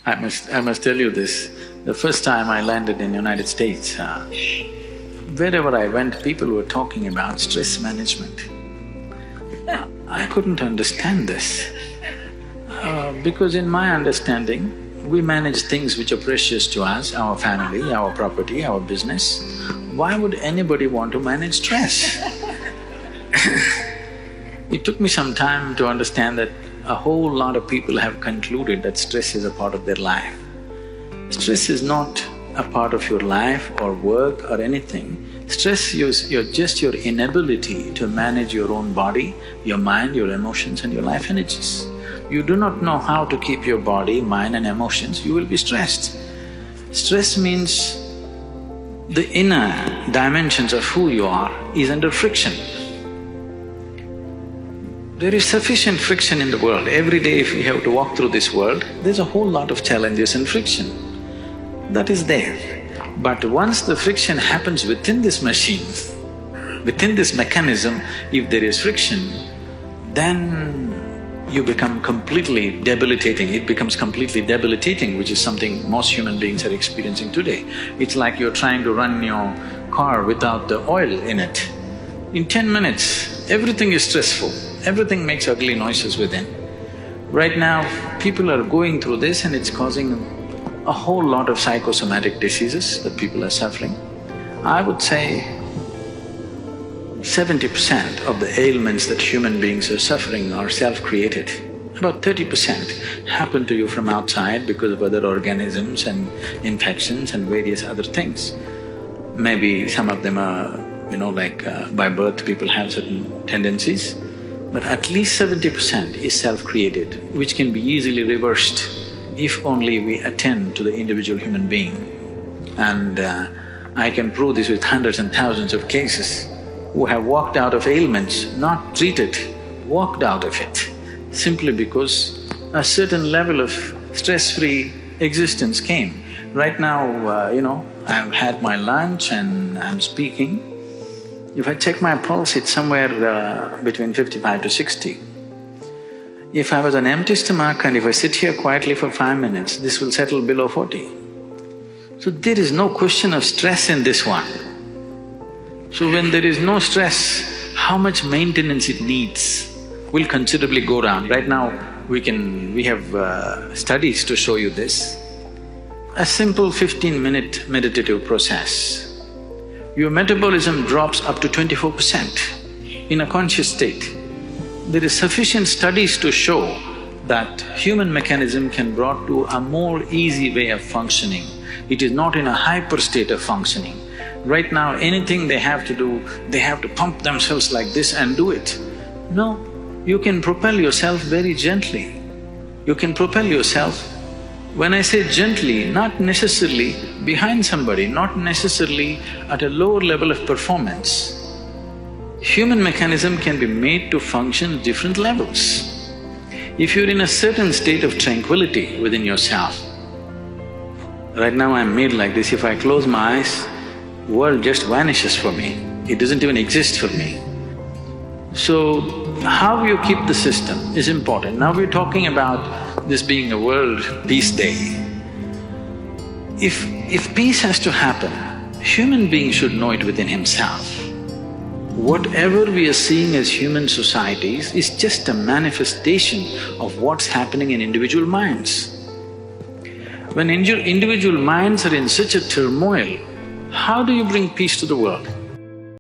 I must tell you this. The first time I landed in United States, wherever I went, people were talking about stress management. I couldn't understand this, because in my understanding, we manage things which are precious to us, our family, our property, our business. Why would anybody want to manage stress? It took me some time to understand that a whole lot of people have concluded that stress is a part of their life. Stress is not a part of your life or work or anything. Stress is just your inability to manage your own body, your mind, your emotions and your life energies. You do not know how to keep your body, mind and emotions, you will be stressed. Stress means the inner dimensions of who you are is under friction. There is sufficient friction in the world. Every day if you have to walk through this world, there's a whole lot of challenges and friction. That is there. But once the friction happens within this machine, within this mechanism, if there is friction, then you become completely debilitating. It becomes completely debilitating, which is something most human beings are experiencing today. It's like you're trying to run your car without the oil in it. In 10 minutes, everything is stressful, everything makes ugly noises within. Right now, people are going through this and it's causing a whole lot of psychosomatic diseases that people are suffering. I would say 70% of the ailments that human beings are suffering are self-created. About 30% happen to you from outside because of other organisms and infections and various other things. Maybe some of them are, by birth people have certain tendencies, but at least 70% is self-created, which can be easily reversed if only we attend to the individual human being. And I can prove this with hundreds and thousands of cases who have walked out of ailments, not treated, walked out of it, simply because a certain level of stress-free existence came. Right now, I've had my lunch and I'm speaking. If I check my pulse, it's somewhere between 55 to 60. If I was on empty stomach and if I sit here quietly for 5 minutes, this will settle below 40. So there is no question of stress in this one. So when there is no stress, how much maintenance it needs will considerably go down. Right now, we have studies to show you this. A simple 15-minute meditative process, your metabolism drops up to 24% in a conscious state. There is sufficient studies to show that human mechanism can be brought to a more easy way of functioning. It is not in a hyper state of functioning. Right now, anything they have to do, they have to pump themselves like this and do it. No, you can propel yourself very gently. You can propel yourself, when I say gently, not necessarily behind somebody, not necessarily at a lower level of performance. Human mechanism can be made to function at different levels. If you're in a certain state of tranquility within yourself, right now I'm made like this, if I close my eyes, world just vanishes for me, it doesn't even exist for me. So, how you keep the system is important. Now we're talking about this being a World Peace Day. If peace has to happen, human being should know it within himself. Whatever we are seeing as human societies is just a manifestation of what's happening in individual minds. When individual minds are in such a turmoil, how do you bring peace to the world?